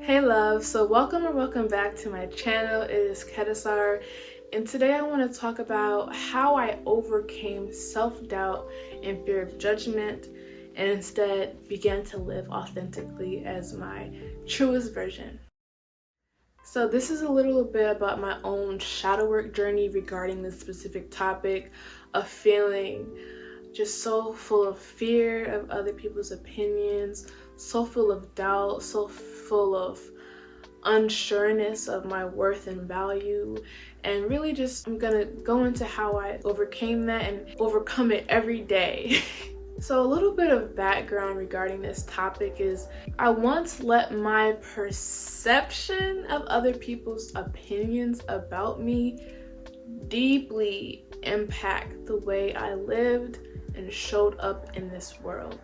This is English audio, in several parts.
Hey love, so welcome or welcome back to my channel. It is Kedasar, and today I want to talk about how I overcame self-doubt and fear of judgment and instead began to live authentically as my truest version. So this is a little bit about my own shadow work journey regarding this specific topic of feeling just so full of fear of other people's opinions, so full of doubt, so full of unsureness of my worth and value. And really just I'm gonna go into how I overcame that and overcome it every day. So a little bit of background regarding this topic is I once let my perception of other people's opinions about me deeply impact the way I lived and showed up in this world.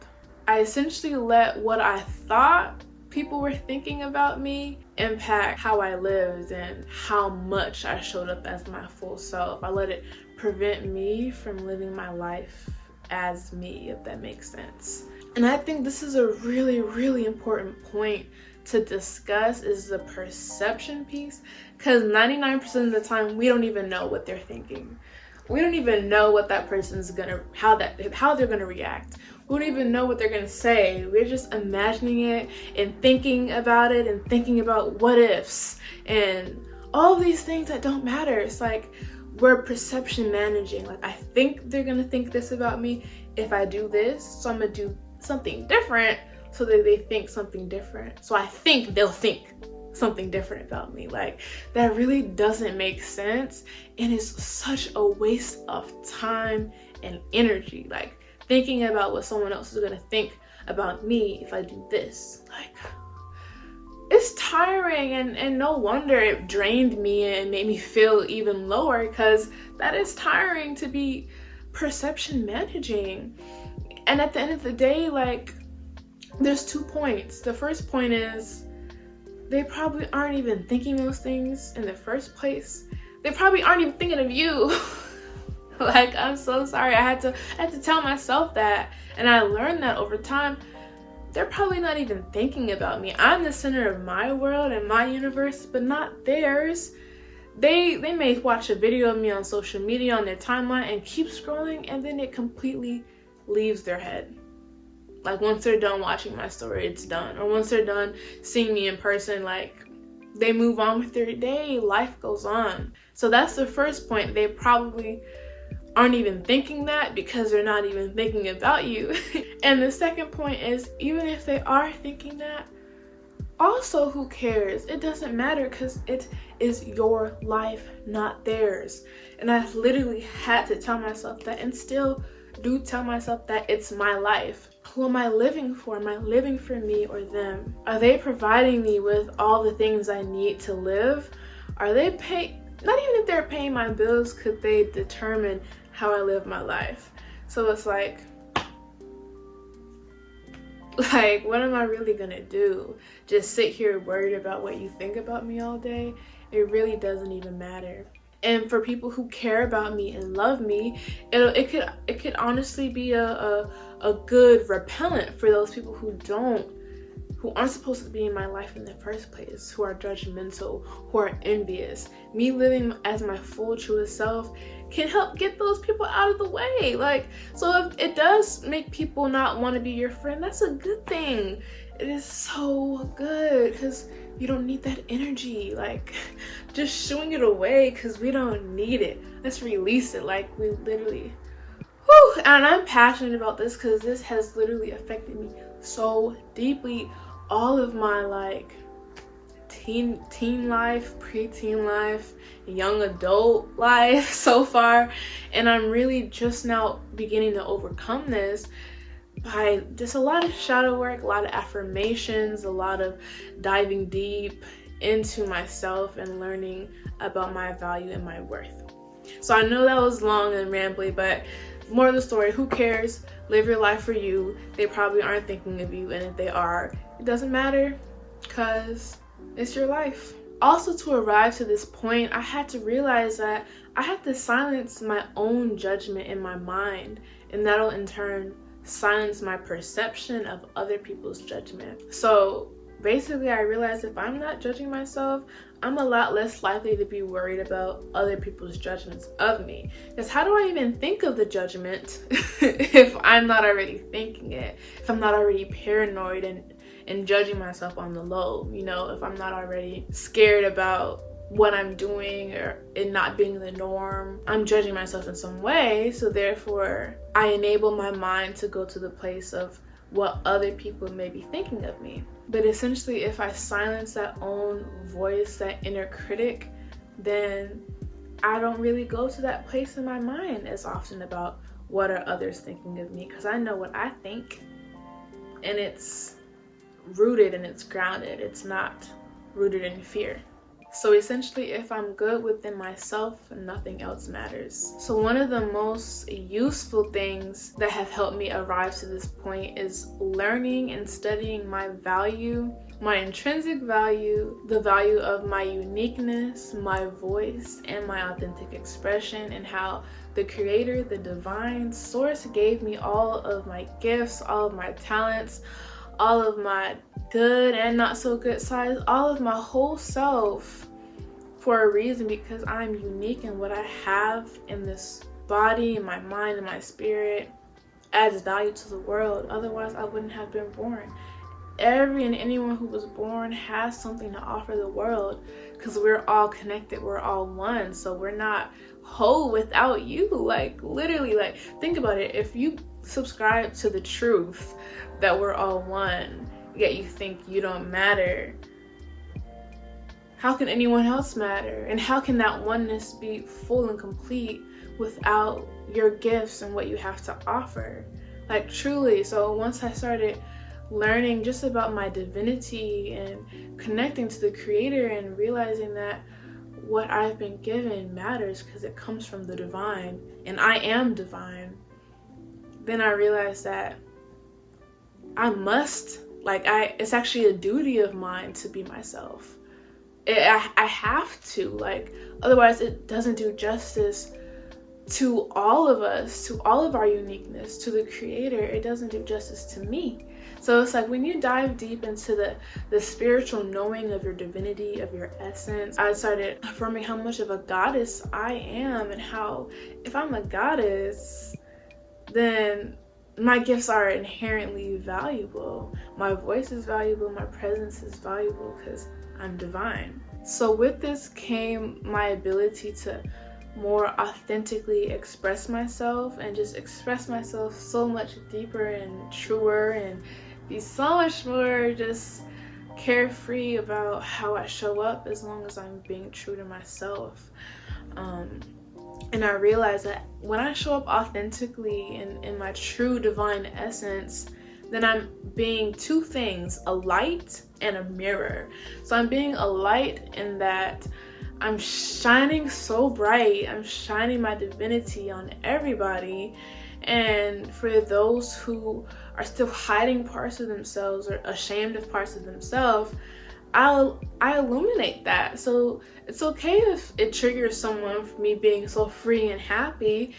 I essentially let what I thought people were thinking about me impact how I lived and how much I showed up as my full self. I let it prevent me from living my life as me, if that makes sense. And I think this is a really important point to discuss, is the perception piece, because 99% of the time we don't even know what they're thinking. We don't even know what that person's gonna, how they're gonna react. We don't even know what they're gonna say. We're just imagining it and thinking about it and thinking about what ifs and all these things that don't matter. It's like we're perception managing. Like, I think they're gonna think this about me if I do this, so I'm gonna do something different so that they think something different. So I think they'll think something different about me. Like, that really doesn't make sense, and it's such a waste of time and energy. Like, thinking about what someone else is gonna think about me if I do this. Like, it's tiring, and no wonder it drained me and made me feel even lower, because that is tiring to be perception managing. And at the end of the day, like, there's 2 points. The first point is they probably aren't even thinking those things in the first place. They probably aren't even thinking of you. Like, I'm so sorry. I had to tell myself that, and I learned that over time. They're probably not even thinking about me. I'm the center of my world and my universe, but not theirs. They may watch a video of me on social media on their timeline and keep scrolling, and then it completely leaves their head. Like, once they're done watching my story, it's done. Or once they're done seeing me in person, like, they move on with their day. Life goes on. So that's the first point. They probably aren't even thinking that because they're not even thinking about you. And the second point is, even if they are thinking that, also, who cares? It doesn't matter, because it is your life, not theirs. And I literally had to tell myself that, and still do tell myself that it's my life. Who am I living for? Am I living for me or them? Are they providing me with all the things I need to live? Are they not even if they're paying my bills, could they determine how I live my life? So it's like, what am I really gonna do? Just sit here worried about what you think about me all day? It really doesn't even matter. And for people who care about me and love me, it could honestly be a good repellent for those people who aren't supposed to be in my life in the first place, who are judgmental, who are envious. Me living as my full truest self can help get those people out of the way. Like, so if it does make people not want to be your friend, that's a good thing. It is so good, because you don't need that energy. Like, just shooing it away, because we don't need it. Let's release it. Like, we literally, whew. And I'm passionate about this because this has literally affected me so deeply. All of my, like, teen life, preteen life, young adult life so far, and I'm really just now beginning to overcome this by just a lot of shadow work, a lot of affirmations, a lot of diving deep into myself and learning about my value and my worth. So I know that was long and rambly, but more of the story, who cares? Live your life for you. They probably aren't thinking of you, and if they are, it doesn't matter, because it's your life. Also, to arrive to this point, I had to realize that I had to silence my own judgment in my mind, and that'll in turn silence my perception of other people's judgment. So basically I realized if I'm not judging myself, I'm a lot less likely to be worried about other people's judgments of me. Because how do I even think of the judgment if I'm not already thinking it? If I'm not already paranoid and judging myself on the low, you know, if I'm not already scared about what I'm doing or it not being the norm, I'm judging myself in some way. So therefore, I enable my mind to go to the place of what other people may be thinking of me. But essentially, if I silence that own voice, that inner critic, then I don't really go to that place in my mind as often about what are others thinking of me, because I know what I think, and it's rooted and it's grounded. It's not rooted in fear. So essentially, if I'm good within myself, nothing else matters. So one of the most useful things that have helped me arrive to this point is learning and studying my value, my intrinsic value, the value of my uniqueness, my voice, and my authentic expression, and how the creator, the divine source, gave me all of my gifts, all of my talents, all of my good and not so good sides, all of my whole self for a reason, because I'm unique, and what I have in this body, in my mind, and my spirit adds value to the world. Otherwise, I wouldn't have been born. Every and anyone who was born has something to offer the world, because we're all connected, we're all one. So we're not whole without you. Like literally, like think about it. If you subscribe to the truth that we're all one, yet you think you don't matter, how can anyone else matter? And how can that oneness be full and complete without your gifts and what you have to offer? Like truly. So once I started learning just about my divinity and connecting to the creator and realizing that what I've been given matters because it comes from the divine and I am divine, then I realized that I must, it's actually a duty of mine to be myself. I have to, otherwise it doesn't do justice to all of us, to all of our uniqueness, to the creator. It doesn't do justice to me. So it's like when you dive deep into the spiritual knowing of your divinity, of your essence, I started affirming how much of a goddess I am, and how if I'm a goddess, then my gifts are inherently valuable. My voice is valuable, my presence is valuable because I'm divine. So with this came my ability to more authentically express myself, and just express myself so much deeper and truer, and be so much more just carefree about how I show up, as long as I'm being true to myself. And I realized that when I show up authentically in my true divine essence, then I'm being two things, a light and a mirror. So I'm being a light in that I'm shining so bright, I'm shining my divinity on everybody. And for those who are still hiding parts of themselves or ashamed of parts of themselves, I illuminate that. So it's okay if it triggers someone for me being so free and happy,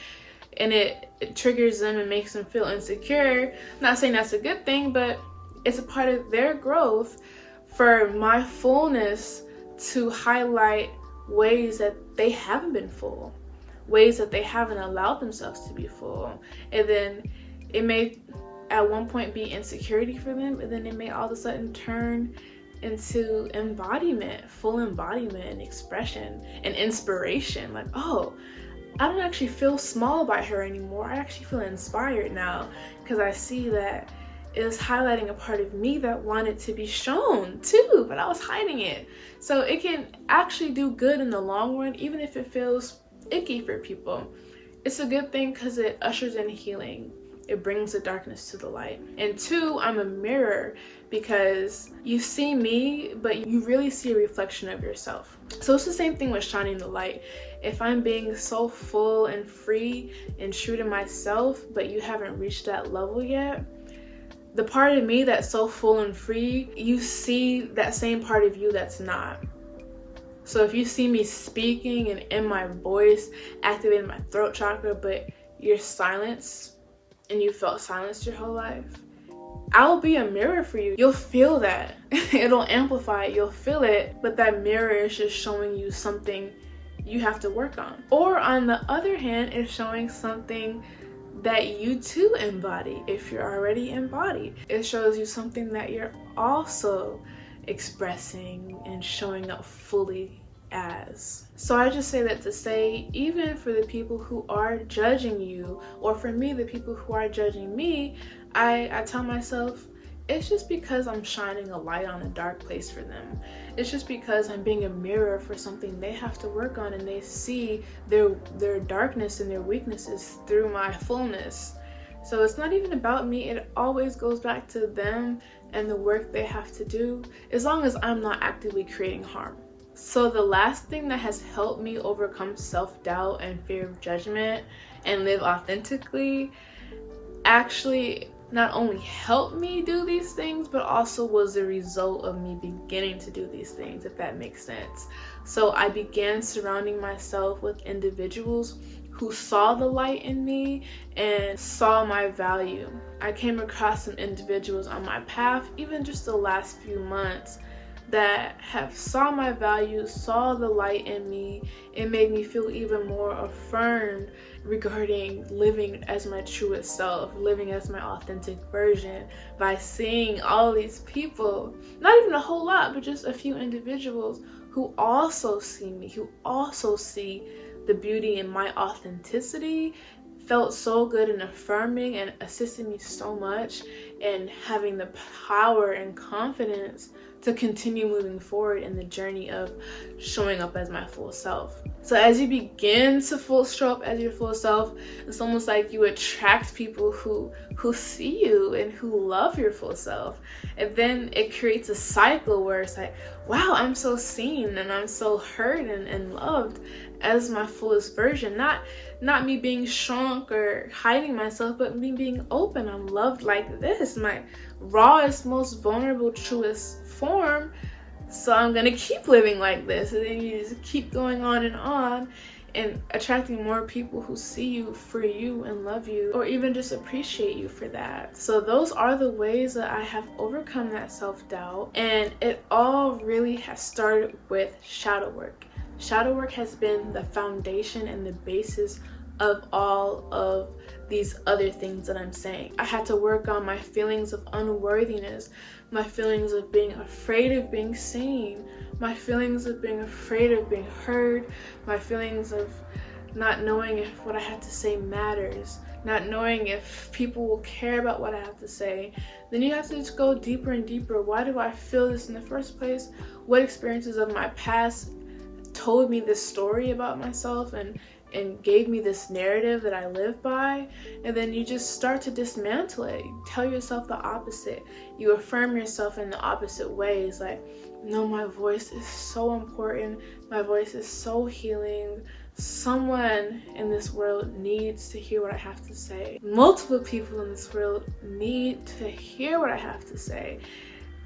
and it triggers them and makes them feel insecure. I'm not saying that's a good thing, but it's a part of their growth for my fullness to highlight ways that they haven't been full, ways that they haven't allowed themselves to be full. And then it may at one point be insecurity for them, and then it may all of a sudden turn into embodiment, full embodiment and expression and inspiration. Like, oh, I don't actually feel small by her anymore. I actually feel inspired now, because I see that it was highlighting a part of me that wanted to be shown too, but I was hiding it. So it can actually do good in the long run, even if it feels icky for people. It's a good thing because it ushers in healing. It brings the darkness to the light. And two, I'm a mirror, because you see me, but you really see a reflection of yourself. So it's the same thing with shining the light. If I'm being so full and free and true to myself, but you haven't reached that level yet, the part of me that's so full and free, you see that same part of you that's not. So if you see me speaking and in my voice, activating my throat chakra, but you're silenced and you felt silenced your whole life, I'll be a mirror for you. You'll feel that. It'll amplify it. You'll feel it. But that mirror is just showing you something you have to work on. Or on the other hand, it's showing something that you too embody if you're already embodied. It shows you something that you're also expressing and showing up fully as. So I just say that to say, even for the people who are judging you, or for me, the people who are judging me, I tell myself, it's just because I'm shining a light on a dark place for them. It's just because I'm being a mirror for something they have to work on, and they see their darkness and their weaknesses through my fullness. So it's not even about me. It always goes back to them and the work they have to do, as long as I'm not actively creating harm. So the last thing that has helped me overcome self-doubt and fear of judgment and live authentically actually not only helped me do these things, but also was the result of me beginning to do these things, if that makes sense. So I began surrounding myself with individuals who saw the light in me and saw my value. I came across some individuals on my path, even just the last few months, that have saw my value, saw the light in me. It made me feel even more affirmed regarding living as my truest self, living as my authentic version, by seeing all these people, not even a whole lot, but just a few individuals who also see me, who also see the beauty in my authenticity. Felt so good and affirming, and assisted me so much in having the power and confidence to continue moving forward in the journey of showing up as my full self. So as you begin to show up as your full self, it's almost like you attract people who see you and who love your full self. And then it creates a cycle where it's like, wow, I'm so seen and I'm so heard and loved as my fullest version. Not me being shrunk or hiding myself, but me being open. I'm loved like this, my rawest, most vulnerable, truest form. So I'm gonna keep living like this. And then you just keep going on and attracting more people who see you for you and love you, or even just appreciate you for that. So those are the ways that I have overcome that self-doubt. And it all really has started with shadow work. Shadow work has been the foundation and the basis of all of these other things that I'm saying. I had to work on my feelings of unworthiness, my feelings of being afraid of being seen, my feelings of being afraid of being heard, my feelings of not knowing if what I had to say matters, not knowing if people will care about what I have to say. Then you have to just go deeper and deeper. Why do I feel this in the first place? What experiences of my past told me this story about myself and gave me this narrative that I live by? And then you just start to dismantle it. You tell yourself the opposite. You affirm yourself in the opposite ways. Like, no, my voice is so important. My voice is so healing. Someone in this world needs to hear what I have to say. Multiple people in this world need to hear what I have to say.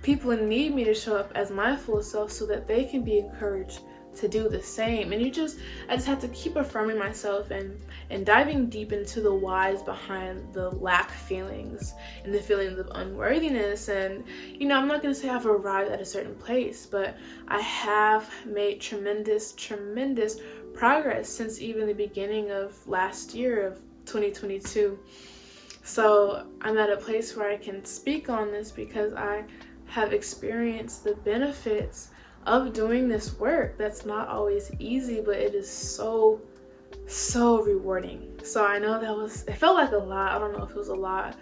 People need me to show up as my full self so that they can be encouraged to do the same. And I just had to keep affirming myself and diving deep into the whys behind the lack feelings and the feelings of unworthiness. And I'm not going to say I've arrived at a certain place, but I have made tremendous progress since even the beginning of last year of 2022. So I'm at a place where I can speak on this because I have experienced the benefits of doing this work. That's not always easy, but it is so rewarding. So I know it felt like a lot. I don't know if it was a lot,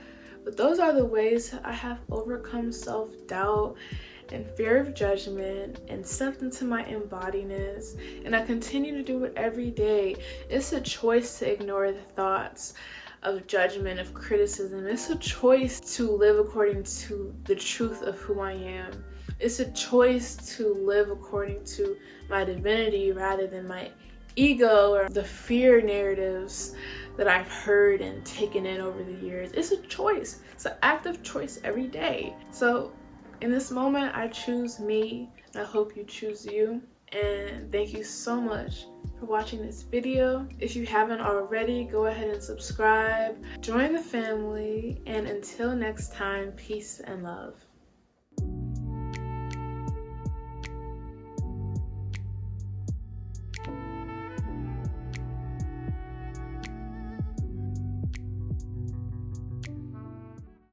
but those are the ways I have overcome self-doubt and fear of judgment and stepped into my embodiness. And I continue to do it every day. It's a choice to ignore the thoughts of judgment, of criticism. It's a choice to live according to the truth of who I am. It's a choice to live according to my divinity rather than my ego or the fear narratives that I've heard and taken in over the years. It's a choice. It's an active choice every day. So in this moment, I choose me, and I hope you choose you. And thank you so much for watching this video. If you haven't already, go ahead and subscribe, join the family, and until next time, peace and love.